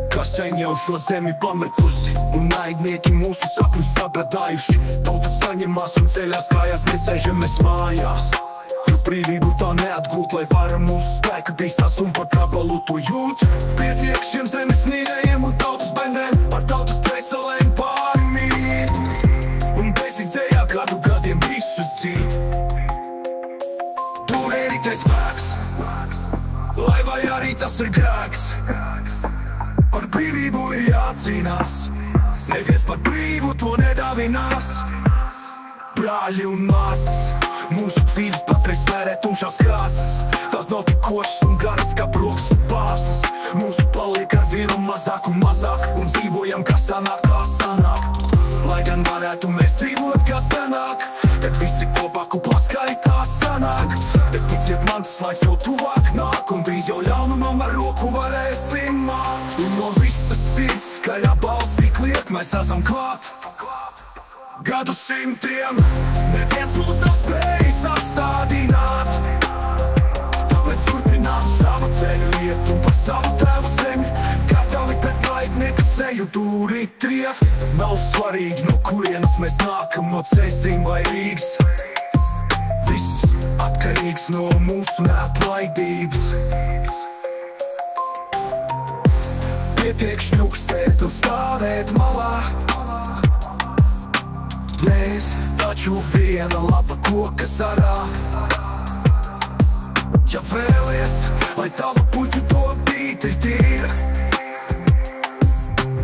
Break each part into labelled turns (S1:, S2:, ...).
S1: Kas sen jau šo zemi pametusi, un naidnieki mūsu sapņus sagādājuši. Tauta saņemās un ceļās kājās, nesēžamies mājās. Jo brīvību tā neatgūt, lai vara mūsu spēka bīstās un par gabalu to jūt. Pietiek šiem zemes nīrējiem un tautas bendēm, ar tautas treisalēm pārmīt. Un bez izējā gadu gadiem visus dzīt. Tur ir te spēks, lai vai arī tas ir grēks. Par brīvību ir jācīnās, neviens par brīvu to nedāvinās. Brāļi un māsas, mūsu dzīves patreiz smērē tumšās krāsas. Tās nav tik košas un garas kā broks un pārslas. Mūsu paliek ar vienu mazāk un mazāk, un dzīvojam kā sanāk, kā sanāk. Lai gan varētu mēs dzīvot kā sanāk, tad visi kopā kuplā skaitā sanāk. Bet ticiet man, tas laiks jau tuvāk nāk, un drīz jau ļaunumam ar roku varēsim māt. Un no visas sirds, skaļā balsī kliek, mēs esam klāt. Gadu simtiem neviens mūs nav spējis apstādināt. Tāpēc turpinām savu ceļu iet un par savu tēvu zemi. Gatavi pret naidnieka seju dūri triek. Nav svarīgi, no kurienes mēs nākam, no Cēsīm vai Rīgas. Viss atkarīgs no mūsu neatlaidības. Pietiek šņukstēt un stāvēt malā. Mēs taču viena lapa koka zarā. Ja vēlies, lai tava puķu dobīta ir tīra,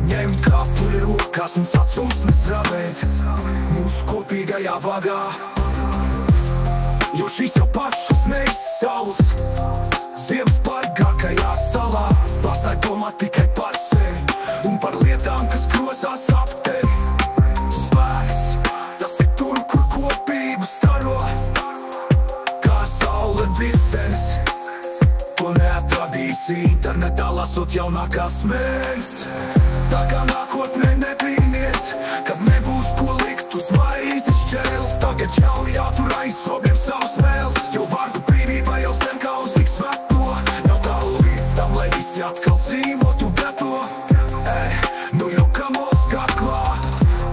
S1: ņem kapli rokās un sac usnes ravēt mūsu kopīgajā vagā. Jo šīs jau pašas neizsauc ziemas bargākajā salā. Pastāj domāt tikai par sevi un par lietām, kas grozās ap tevi. Spēks, tas ir tur, kur kopību staro, kā saule virs zemes. To neatradīsi internetā, lasot jaunākās mēnes. Tā kā nākotnē nebrīnies, kad nebūs ko likt uz maizes šķēles. Tagad jau jātur aizsobiem savas mēles, jo vārdu brīvība jau sen kā uzlikt svēto. Nav tālu līdz tam, lai visi atkal dzīvotu beto. Nu jau kamos kaklā,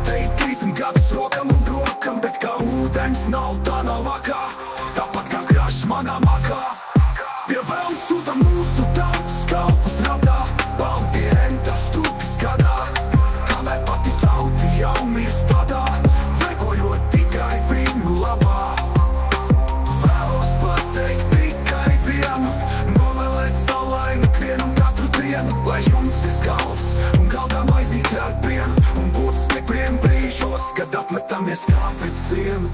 S1: te ir 30 gadus rokam un rokam, bet kā ūdens nav tā nav vakā, tāpat kā grašs manā makā. Pie vēl sūta mūsu tautas kalpus radā, balti renta stūpis gadā, kamēr pati tauti jau mirst badā, vegojot tikai viņu labā. Vēlos pateikt tikai vienu, novēlēt saulainu ikvienam katru dienu, lai jums ir galvas un galdā maizīte ar pienu, un būt stipriem brīžos, kad apmetamies kā pret sienu.